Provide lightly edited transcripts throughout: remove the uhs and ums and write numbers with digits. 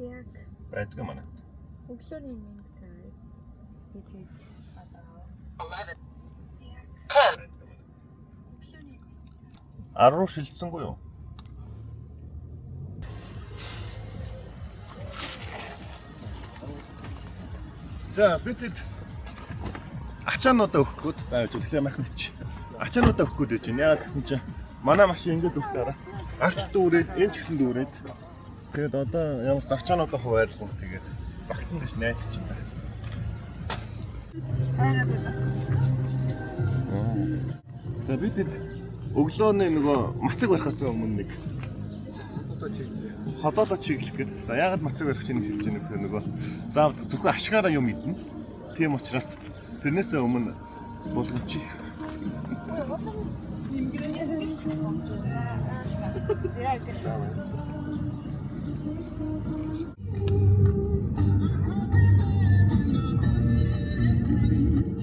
Яг байдгүй манай. өглөөний минь guys. Тэгээд одоо 10 руу шилжсэнгүй юу? За бидэд ачаануудаа өгөх гээд зааж өглөө махнач. Ачаануудаа өгөх гээд байж байна. Яагаад гэсэн чинь манай машин ингээд үцээрээ агт дүүрээд энэ ч гэсэн дүүрээд тэгээд одоо ямар ч ачаануудаа хуваарлах тэгээд багтна гэж найдаж байна. Тэгээд бидэд өглөөний нөгөө мацаг барихаас өмнө нэг ходоодоо чиглэх гээд. За яагаад мацаг барих чинь шилж байгаа нөхөр нөгөө заав зөвхөн ашгаараа юм идэнэ. Тийм учраас тэрнээсээ өмнө болгоч.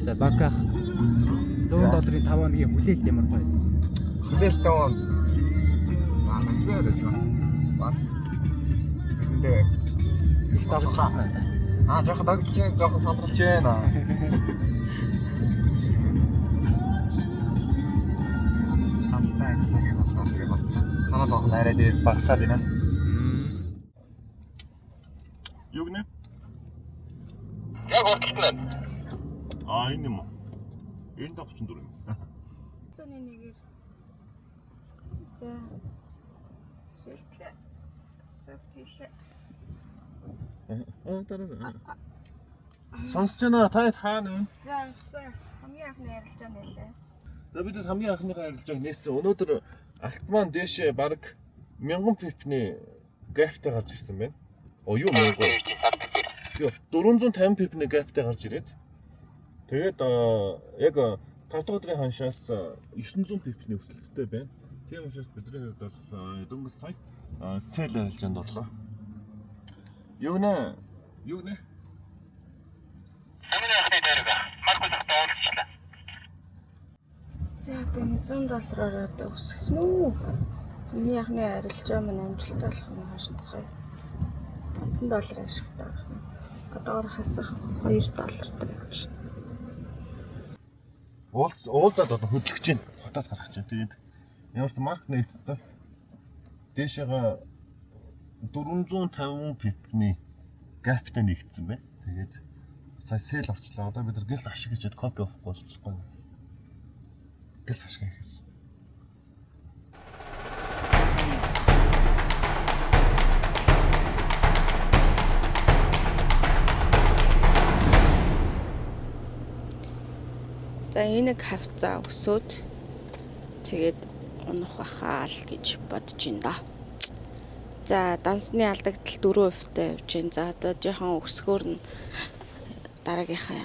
За баках $100 5 хоногийн хүлээлт ямар байсан? Хүлээлт таван. Нэмжгээ гэж байна. Бас. Тэндээ Их дагуулсан надад. жоохон дагуулж, жоохон сандралж байна. Хамтай гэж байна. Бас санаа жоохон арай дээр багсаад байна. Юу гэнэ? Яг уртна. Энэ юм уу? 934 юм. зөний нэгээр за сэлтлээ сабтилээ Тараа. Сонсож байна та хаана вэ? за хамгийн анхны ярилцаа нэлээ. За бид хамгийн анхныхаа ярилцааг нээсэн. Өнөөдөр Алтман дээшээ баг 1000 пипний гафтай гарч ирсэн байна. Юу мөнгө? Юу 450 пипний гафтай гарч ирээд. Тэгээд яг 5 дахь өдрийн ханшаас 900 пипний өсөлттэй байна. Тийм учраас бидний хувьд бол дөнгөж сая сэл арилжаанд орлоо. Юу нэ? Хамгийн анхны дээрээ Маркус тоолчлаа. За тэгээд $100-оор одоо өсөх нүү. Миний анхны арилжаа маань амжилттай болох нь харцгаая. $10 ашигтай байх нь. Одоогоор хасах $2 явж байна. Уулзаад одоо хөдлөж чинь хотоос гарах чинь. Тэгээд ямарсан марк нэгтцэн. Дээшээгээ 450 пипний гаптай нэгтсэн байна. Тэгээд сая сел орчлоо. Одоо бид нар гэл ашиг гэж копи авахгүй болчихгүй. Гэл ашиг хийсэн. За энийг хавцаа өсөөд тэгээд унах бахаа л гэж бодож байна да. За дансны алдагдал 4%-тай явж байна. За одоо жоохон өсгөөр нь дараагийнхаа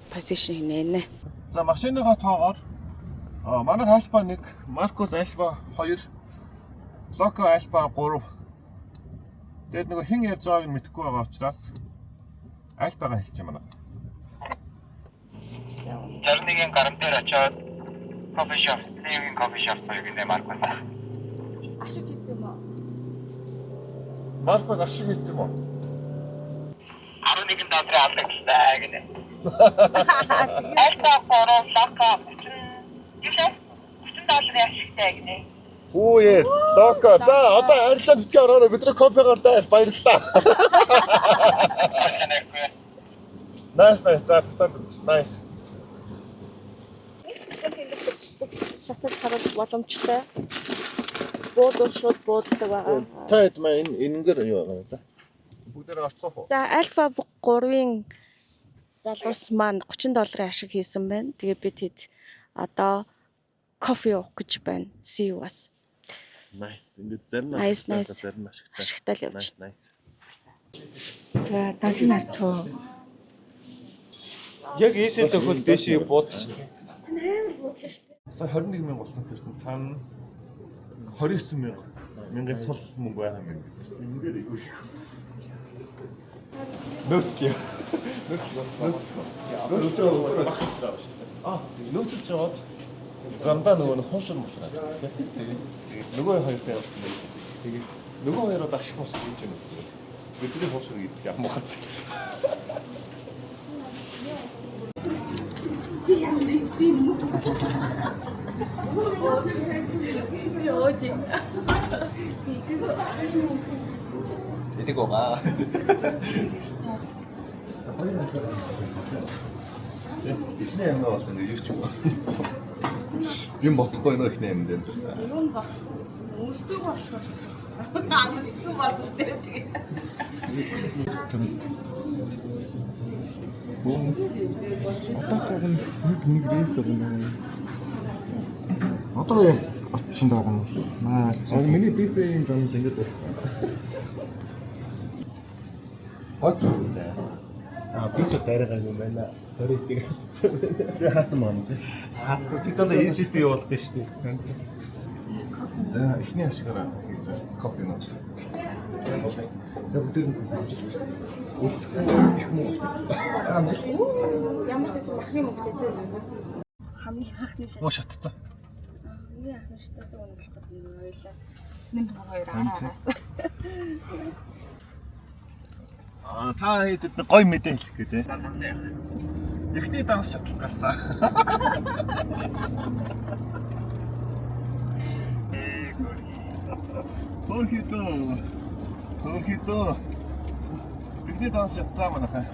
позишн хийнэ. За машиныхаа тоогоор манай Альфа 1, Маркус Альфа 2, Локо Альфа 3. Тэгээд нөгөө хин ярьж байгааг нь мэдэхгүй байгаа учраас Альфагаа хэлж байна. Тэрнийгийн гарам дээр очиод кофе шоп, нэг кофе шоп гэнэ Маркус. Ашиг хийц юм уу? Маркус ашиг хийсэн юм уу? 11 долларын алдагтай гэнэ. Альфа 4 Локо $30 ашигтай гэнэ. Оо яа, Локо. За одоо арилжаанд битгий ороо бидний кофегаар даа баярлалаа. Nice. Nice. Шатаж харах боломжтой. Буудал шууд бууддаг байгаа. Та хэд маа энэнгээр юу байгаа за. Бүгдээр орцооf уу? За Альфа 3-ын залуус маань $30 ашиг хийсэн байна. Тэгээ бид хэд одоо кофе уух гэж байна. See you бас. Nice. Ингээд зарим зарим ашигтай л явж. Nice. За дансыг харцгаа. Яг эсэл зөвхөн дэшээ буудчих шүү дээ. Сая 21,000 болсон person цаана 29,000 сул мөнгө байгаа юм байна. Ингээд их. Нөөцлөө. Нөөцөлж яваад замдаа нөгөө хуушин мушраа. Тэгээд нөгөө хоёртай явсан байх. Тэгээд нөгөө хоёроо даших болсон гэж юм. бидний хуушрыг идэх юм бахад. Энийг уугаа. Ихний юм бол ингэ юу ч юм. Би мотохгүй нөө ихний юм дээр. Юм ба. Өсөг болохоор. Өсөг бол тэгээ. Одоо нэг рейс өгнө. Одоо очин дагна. Маа. Миний бифийн зам ингэж байна. Хот. Би ч дараагаа юм байна. Төрөйг. Би хаасан маань чи. Хаацсан. Би одоо ECP явуулдаг шүү дээ. За ихний ашигаараа хийсэн кофе нот. За бүгд их муу. Ямар ч гэсэн махны мөнгөтэй дээ. Хамгийн анхны шат. Оо шатцсан. Хамгийн анхны шатаас өнгөлөх гэдэг нь ойлаа. Нэг хоёр араас. Та хэдэд гой мэдээ хэлэх гээ те. Эхний данс шатлал гарсан. Хөрхидөө. Эхний данс шатцаа манайхаа.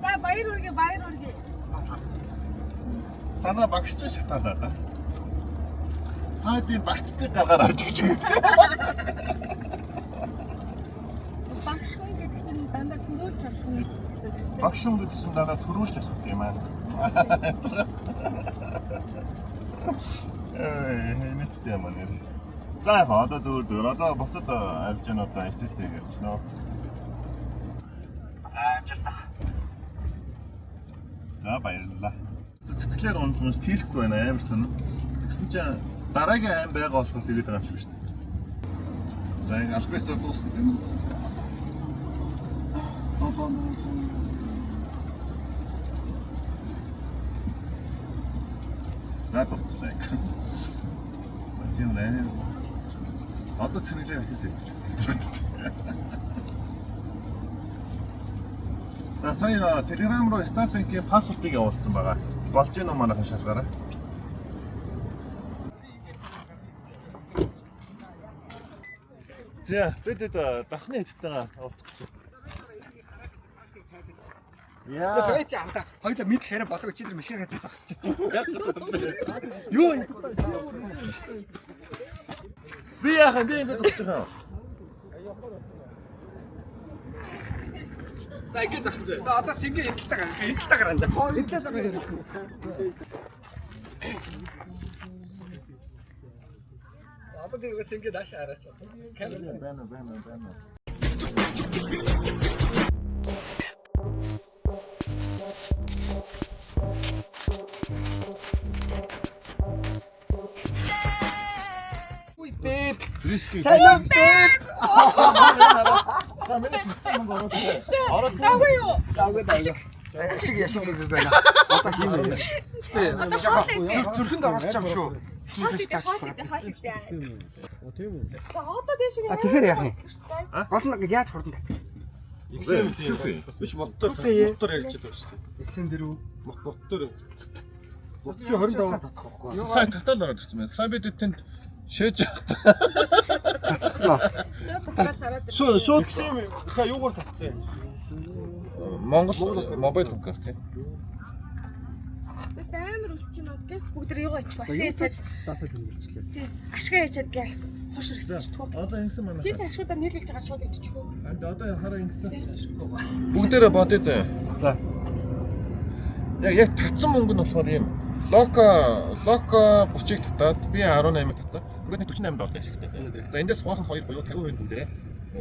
За баяр үргээ. Танаа багш ч шатаалаа да. Хаади багцтай гаргаар авч гэж байна. Багшгүй гэдэг чинь дандаа төрүүлж авах юм гэсэн үг шүү дээ. Багш юм гэдэг чинь дандаа төрүүлж авах юм аа. Нэттэй юм нэр. За одоо зүгээр одоо босод аржинуудаа эсэлтэй гэж нөө. За баярлалаа. Сэтгэлээр унж тийхгүй байна амар сонио. Тэгсэн чинь дараагийн аим байгаа болохоор тэгээд байгаа юм шиг шүү дээ. За ингэ албасаар дуусна тийм үү? За дуслаа. Масийн нэ. Одоо цэнгэлээ ахис хэлчих. За сая Telegram руу Starlink-ийн пассвортыг явуулсан байгаа. Болж гэнэ үү манайхан шалгаараа. За бид дахны хэдтэйгээ уулзах чинь. Яа. Бэж амта. Хоёул мэд хэрэг болов чи тэр машин хатаа зогсчих. Юу юм? Би яхаа би ингэ зогсож байгаа. За ингэ зогсчихъя. За одоо сингээ эдэлтэй гараа. Эдлээс байгаа хэрэг. Одоо тэгээ сингээ дааш араач. Байна. Уй бэб. Риски. Сайн бэб. Камера хийсэн юм байна. Ороод Даагүй юу? Ашиг гэж байна. Одоо хийм бэ. Гэтэ зүрхэнд оролцож байгаа шүү. Тийм үү? За одоо дэшиг. Тэгэхээр яах юм? Гол нь яаж хурдан татах? XM тийм. Биш мотор ярьж байгаа шүү дээ. XM дээр үү? Мотор. Мотор чи 27 татах байхгүй юу? Сайн татал ороод ирсэн байна. Сайн бид тэнд шээж явах. Шууд Та юугаар татсан? Монгол мобайл банкар тийм. Тэс амар өсч чинь удгээс бүгд рүү яачих ашиг ячаад Даасаа зэмлэлчлээ. тий ашиг ячаад гэлс хош ирчихдэг. Одоо ингэсэн манай. Тэс ашгуудаа нийлүүлж байгаа шууд идчихв. Одоо хараа ингэсэн. Бүгдээрээ бодъё зэ. За. Яг татсан мөнгө нь болохоор юм. Лока 30-ыг татаад би 18-ыг татсан. Ингээд 48 доллар ашигтай зэ. За эндээс хуваах нь 2 буюу 50% бүгдээрээ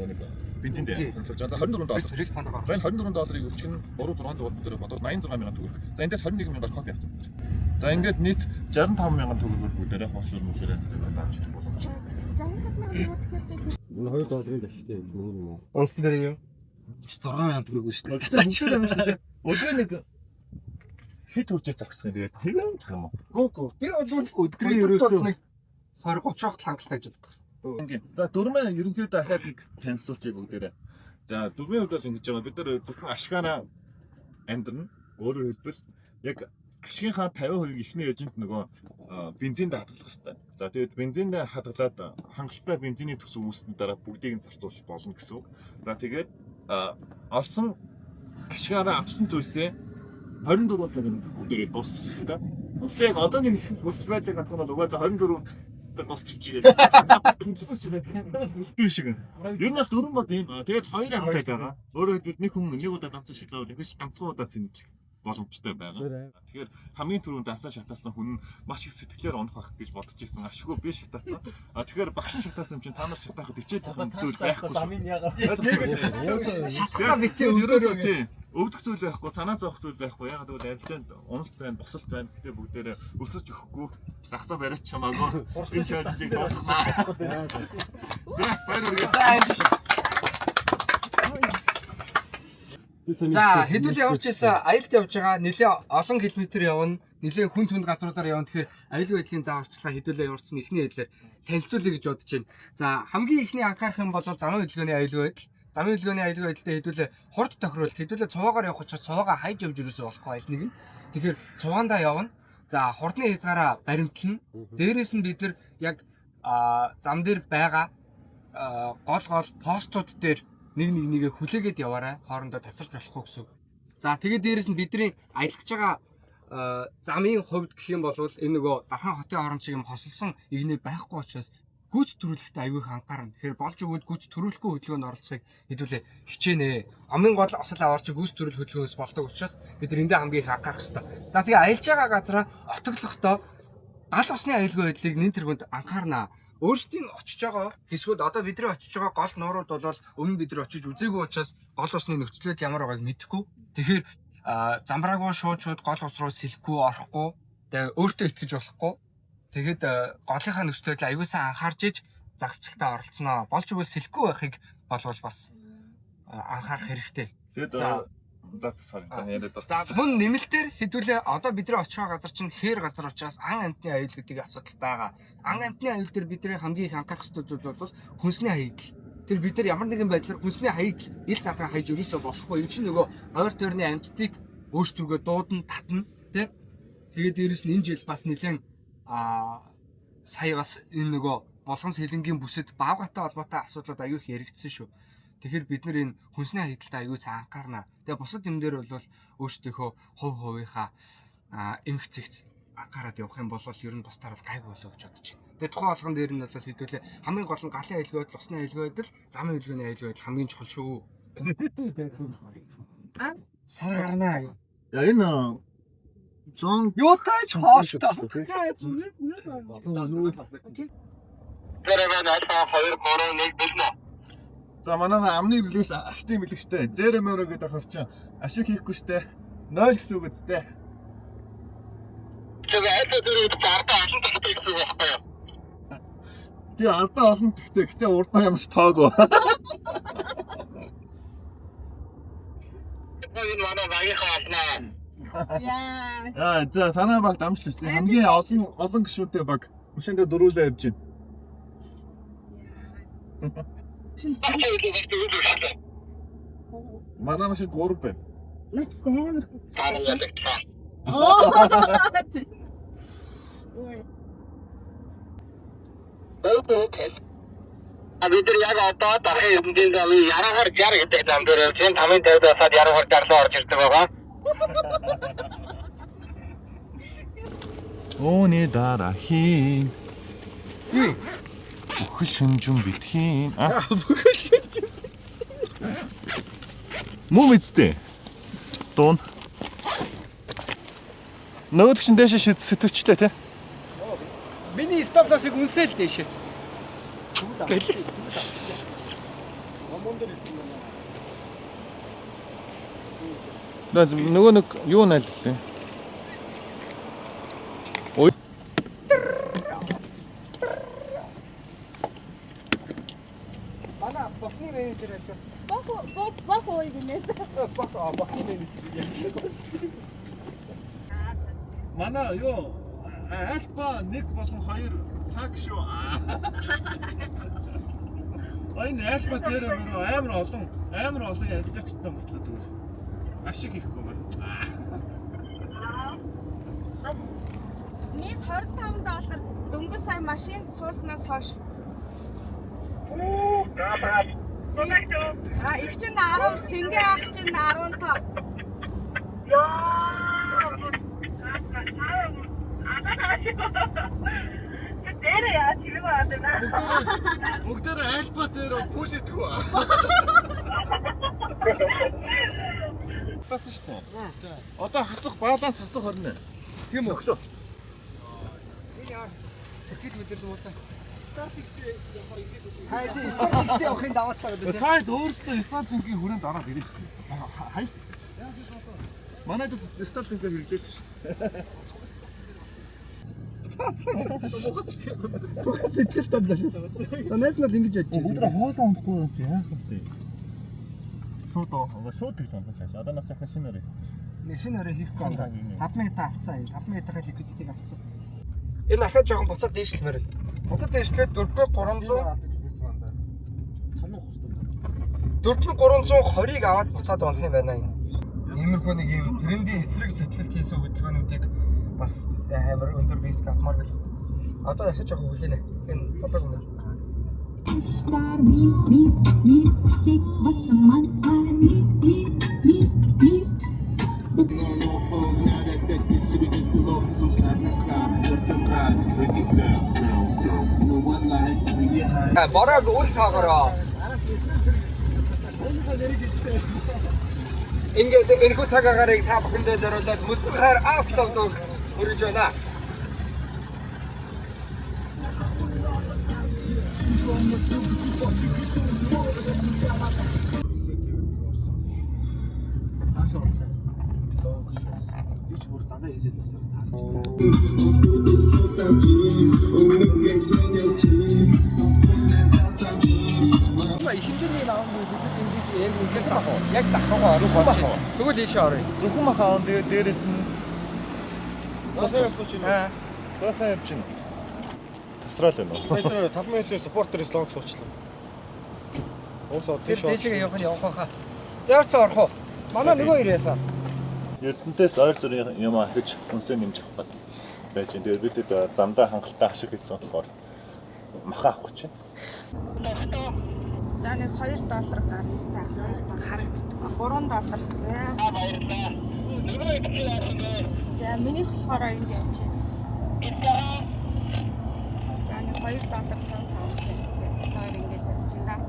нэг бензин дээр хөндлөж байгаа. 24 доллар. Риск фонд байгаа. За энэ 24 долларыг өсчих нь 3600 бүгдээрээ бодоод 86,000 төгрөг. За эндээс 21,000 кофе авсан. За ингээд нийт 65,000 төгрөгөөр бүгдээрээ хошур мөшөрөө дааж идэх боломж. За энэ хатнаа юу тэгэхээр Энэ 2 долларын даштай мөнгө юм уу? Унсан дээр юу? 6,000 төгрөг шүү дээ. Тачил юм шүү дээ. Өдөр нэг хит үржээ загсах юм. Тэгээд юм уу? Гоо. Би бол өдрийн ерөөсөө 20-30 хангалттай гэж боддог. Ингээд. За дөрмөө ерөнхийдөө ахаад нэг танилцуулчих бүгдээрээ. За дөрвийн хувьд бол ингэж байгаа. Бид нар зөвхөн ашигаараа амьдрна. Өөрөөр хэлбэл яг ашигынхаа 50% ихний эжент нөгөө бензинд хадгалах хэрэгтэй. За тэгээд бензинд хадгалаад хангалттай бензиний төс үүснэ дараа бүгдийг нь зарцуулж болно гэсэн үг. За тэгээд олсон ашигаараа авсан зүйлсээ 24 цагийн бүгдээ дуусгах хэрэгтэй. Гэхдээ яг одоогийн нөхцөл байдлыг хадгалах нь угаасаа 24 дуусчих чигээ. Шиг. Ер нь бас дөрөв бол ийм. Тэгээд хоёр амтай байгаа. Өөрөөр хэлбэл нэг хүн нэг удаа давцсан шилжүүлэх гэж ганцхан удаа цэнэглэх боломжтой байгаа. Тэгэхээр хамгийн түрүүнд дансаа шатаасан хүн маш их сэтгэлээр унах байх гэж бодож ирсэн. Ашгүй би шатаасан. Тэгэхээр багш шатаасан юм чинь та нар шатаахад ичээд байгаа зүйл байхгүй. Замын ягаа. Шатгаа битээ өвдөрөө тий. Өвдөх зүйл байхгүй, санаа зовох зүйл байхгүй. Яг тэгвэл арилжаанд уналт байна, босолт байна. Гэтэ бүгдээрээ өсөж өгөхгүй. Загсаа бариач чамаагүй. Энэ шалжиг дуусгана. За, баярлалаа. За хэдүүлээ явж ийсэн аялалд явж байгаа нэлээ олон километр явна, нэлээ хүн түнд газруудаар явна. Тэгэхээр аюулгүй байдлын зааварчлага хэдүүлээ явуулсан ихний хэлээр танилцуулъя гэж бодож байна. За хамгийн ихний анхаарах юм бол замын хөдөлгөөний аюулгүй байдал. Замын хөдөлгөөний аюулгүй байдлаа хэдүүлээ хурд тохируулалт, хэдүүлээ цуваагаар явах учраас цуваагаа хайж явж ирээсээ болохгүй айл нэг нь. Тэгэхээр цуваандаа явна. За хурдны хязгаараа баримтлна. Дээрээс нь бид нар яг зам дээр байгаа гол постууд дээр нэгээ хүлээгээд яваарай. Хоорондоо тасарч болохгүй гэсэн. За тэгээд дээрээс нь бидний аялгаж байгаа замын хувьд гэх юм бол энэ нөгөө Дархан хотын хооронд шиг юм хосолсон игнээ байхгүй учраас гүйц төрүүлэхтэй аягүй их анхаарна. Тэгэхээр болж өгөөд гүйц төрүүлэхгүй хөдөлгөөнд оролцохыг хэдүүлээ хичээнэ. Амын гол осол аваарч гүйц төрөл хөдөлгөөнөөс болдог учраас бид эндээ хамгийн их анхаарах хэрэгтэй. За тэгээ аялж байгаа газараа отоглохдоо гал усны аюулгүй байдлыг нэн тэргүнд анхаарна. Өөрсдийн очиж байгаа хэсгүүд одоо бидний очиж байгаа гол нуурууд бол өмнө бид нар очиж үзээгүй учраас гол усны нөхцөл байдал ямар байгааг мэдэхгүй. Тэгэхээр замбраагүй шууд гол ус руу сэлэхгүй орохгүй. Тэгээ өөртөө итгэж болохгүй. Тэгээд голынхаа нөхцөл байдлыг аюулсаа анхаарч иж загсчлалтаа оролцсноо. Болж өгвөл сэлэхгүй байхыг болвол бас анхаарах хэрэгтэй. Тэгээд мөн нэмэлтээр хэдүүлээ одоо бидний очих газар чинь хээр газар учраас ан амтны аюул гэдэг асуудал байгаа. Ан амтны аюул дээр бидний хамгийн их анхаарах ёстой зүйл бол хүнсний хаягдал. Тэр бид нар ямар нэгэн байдлаар хүнсний хаягдал ил цагаан хайж өрөөсөө болохгүй. Энэ чинь нөгөө ойр тойрны амьтдыг өөрсдөргөө дуудана, татна, тий. Тэгээд дээрэс нь энэ жил бас нэлээд сая бас энэ нөгөө болгон сэлэнгийн бүсэд баавгатай холбоотой асуудлууд аюул их яригдсан шүү. Тэгэхээр бид нар энэ хүнсний хаягдалтай аюул цаа анхаарна. Тэгээ бусад юм дээр бол өөрсдийнхөө хувийнхаа эмх зэгц анхаарад явах юм бол ер нь бусдаар бол гайгүй болоо гэж бодож байна. Тэгээ тухайн болгон дээр нь бол хэдүүлээ хамгийн гол нь галын аюулгүй байдал, усны аюулгүй байдал, замын хөдөлгөөний аюулгүй байдал хамгийн чухал шүү. Сар гарнаа. Я энэ зон Юутайч хоолтой. За манай амны бэлгээс ашигын бэлгэштэй зэремөөрө гэдэг ахаар чинь ашиг хийхгүй штэ 0 гэсэн үг үстэй. Тэгээ ардаа олон тэгтээ гэтээ урдаа ямар ч таагүй. Энэ манай багийнхаа аснаа. Яа, за танаа баг дамжлаа. Хамгийн олон гишүүнтэй баг машиндаа дөрүүлээ явж байна. Манай машин 3 байна. Нач амар. Бид яг одоо дахин эзэнтийн замын яраагаар 60 гэдэг зам дээр чинь 550-аас яраагаар 60 орж ирдэг байгаа. Өөний дараахийн. Бүхэл шүнжүн битхийн. Бүхэл шүнжүн. Муу мэдтэй. Дуун. Нөгөөд чинь дэше сэтгчлээ те. Миний стопласыг үнсэл дэше. Нөгөө нэг юу нэлээ. Ой. Бана бохны менежер гэж. Бах ой гинэ. Бохны менежер гэж. Манай юу альпа 1 болон 2 цаг шүү. Энэ айлба зээрээ мөрөө амар олон яригчтай мөртлөө зүгээр. Ашиг ихгүй байна. Нийт $25 дөнгөж сая машинд сууснаас хойш. Их чинь 10, Сингэ ах чинь 15. Бүгдээрээ айлба зээрээ бүлэтгэв. Бас шүү дээ. Одоо баланс хасах хорно. Тийм өглөө. Сэтгэл мэдэрч муутай. Стартиктэй явахын даваатлаа гэдэг. Та өөрсдөө стартингийн хүрээнд ороод ирэн шүү дээ. Хайш. Манайд стартингээ хэрэглээд шүү. Сэтгэл тодлоо шүү. Танаас нь ингэж бодчих. Өдөр хоолоо унахгүй юм чи яах вэ? Шууд гэж байна чааш. Одоо нас дахин шинээр. Шинээр хийхгүй байна. 5 минут авцсан. 5 минутын ликвидитийг авцсан. Энэ ахаа жоохон буцаад дээшлэмээр. Буцаад дээшлээд 4300 4320-ыг аваад буцаад унах юм байна энэ. Иймэрхүү нэг юм трендийн эсрэг сэтгэлд хийсэн хөдөлгөөнүүдийг бас амар өндөр риск авмаар гэл. Одоо дахиж жоохон хүлээнэ. Энэ болоог юм. Star me take what's on my me. Борог үл таагаараа. Ингээд энэхүү цаг агаарыг та бүхэндээ зориулаад мөсөг хайр апплоудыг хүргэж байна. Хэмжээний наам бид ингэж энэ үнээр заах уу? Яг заах уу? Тэгвэл ийшээ орё. Зөвхөн махаан дээрээс нь сасаа явуулж байна. Сасаа явуулж байна. Тасраал байна уу? Сая 5 минутын спортер слог суучлаа. Уусаа тийш Дээшээ явах хаа. Яарч орох уу? Манай нөгөө ирээсэн. Эрдэнтээс ойр зүрийн юм ахиж үнсээ нэмж авах гэдэг байж энэ дээр бид замдаа хангалттай ашиг хийсэн болохоор маха авах гэж байна. За нэг $2 гарна. $2 харагддаг. $3 за минийх болохоор энд явж байна. За нэг $2.55 одоо ингэж явж байна.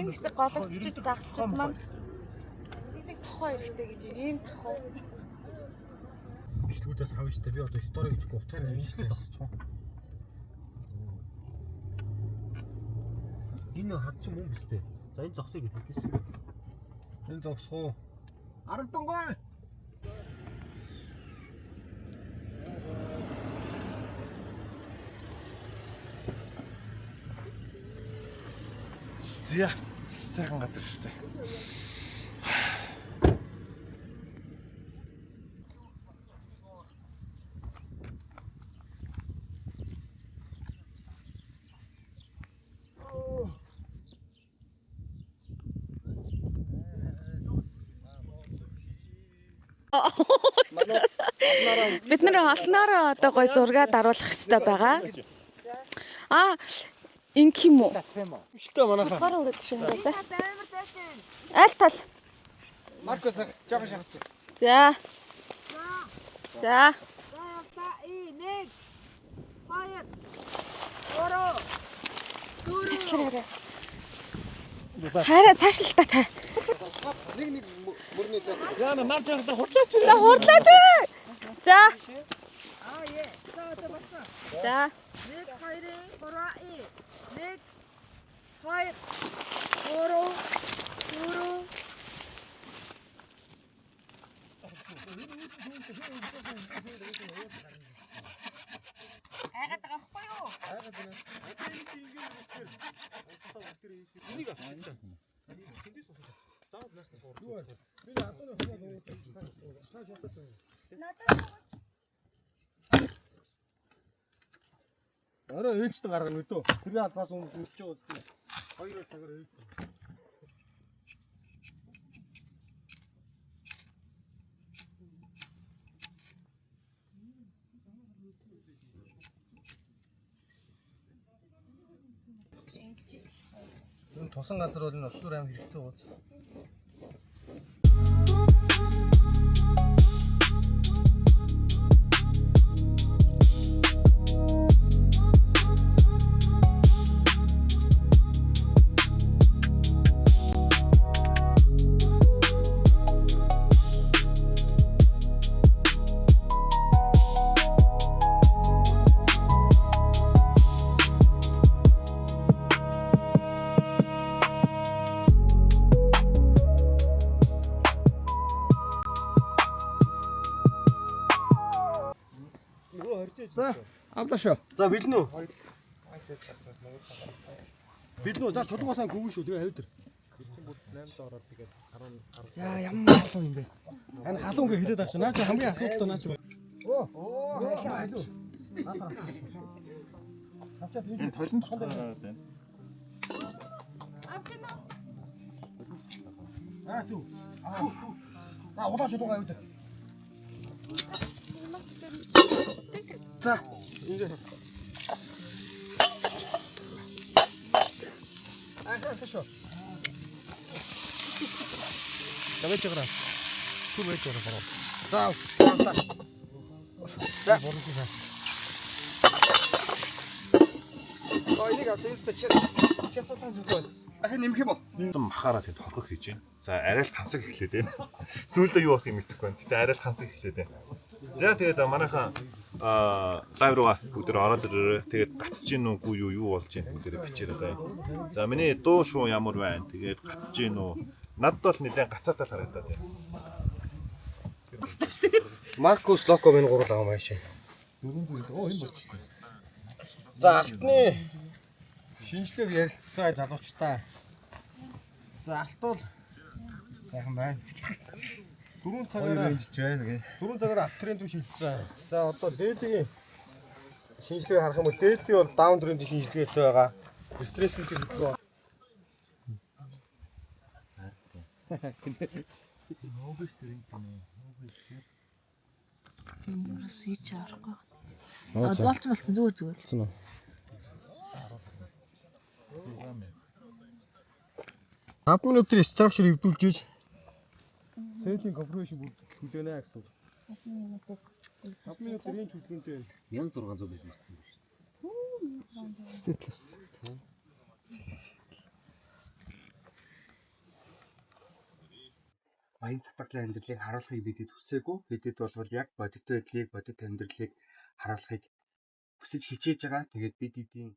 Энэ хэсэг гологдчихэд загсчихэд маань нэг тохоо хэрэгтэй гэж ийм тохоо. бичлгүүдээс авна штэ. Би одоо стори гэжгүй утгаар юм шиг зогсчих. Энэ хадч юм биз дээ. За энэ зогсоё гэж хэлсэн шүү. Энэ зогсох уу? 10 дунгой. Зя сайхан газар ирсэн. Бид нэр олноороо одоо гой зураг даруулах хэрэгтэй байгаа. Инх юм уу? Иштэй манайхаа. Хар өрөөд шинэ за. Аль тал. Маркус жоохон шахаж. За. За. 1 2 Хараа цаашлалтаа та. Нэг мөрний зав. Яна марч явахдаа хурлаач. За хурлаач. За. За. 1 2 3 1 2 3 4 Энийг авчихсан. Тэндээс сууж. Заавал нааш сууж. Би хатны хоног ууж цааш ятаж байна. Орой ээлжтэй гаргана өдөө. Тэр бас өмсөж байгаа. Хоёр цагаар ээлжтэй. Энэ тусан газар бол энэ очлуур аим хэрэгтэй ууз. За, авлаа шүү. За бэлнэ үү? Бэлнэ үү? За чулуугасаа гүгэн шүү. Тэгээ хавь дээр. 8-д ороод тэгээд 10. Яа, ямар халуун юм бэ? Энэ халуун гэ хэлээд байгаа чинь. Наа чи хамгийн асуудалтай наа чи. Халуун. Энэ толин тусгал гараад байна. Зү. За удаа чулуугаа хавь дээр. За. Хорошо. Давай чиграа. Түр байж байгаа. За. За. Энийг авчихсан чи суулган зүгөө. Ахин нэмэх юм уу? Зам махаараа тэнд хорхох хийж байна. За арай л тансаг эхлээд байна. Сүүлдээ юу болох юм мэдэхгүй байна. Гэтэ арай л тансаг эхлээд байна. За тэгээд манайхан лайв руу бүгд ороод ирээ. Тэгээд гацж гин үгүй юу болж гин бүгд бичээрэй заа. За миний дуу шуу ямар байна. Тэгээд гацж гин үү. Надд бол нэлээд гацаатай л харагдаад байна. Маркус Локо минь гурал байгаа юм аашаа. 400. Оо энэ болчих шүү. За алтны шинжлэгийг ярилцсан залуучтай. За алтуул сайхан байна. 4 цагаар хэмжиж байна гэ. 4 цагаар аптрend руу шилжсэн. За одоо дээдлийн шинжлэгийг харах юм бол дээдлийн бол даун тренд шинжлэгээтэй байгаа. Стресстэй хэлбэр. Ногоос тэрийг гинэ. Юурас хийж арахгүй. Золч болцсон зүгээр. Болсон уу? Хапны өдөр structure эвдүүлж Selling corporation бүрдэл хүлээнэ гэсэн үг. 5 минут төрийн хөдөлгөөнтэй байна. 1600 байд ирсэн шүү дээ. Сэтлс. Баян цатгалын амьдралыг харуулахыг бидэд хүсээгүй. Бидэд бол яг бодит байдлыг, бодит амьдралыг харуулахыг хүсэж хичээж байгаа. Тэгээд бид эдийн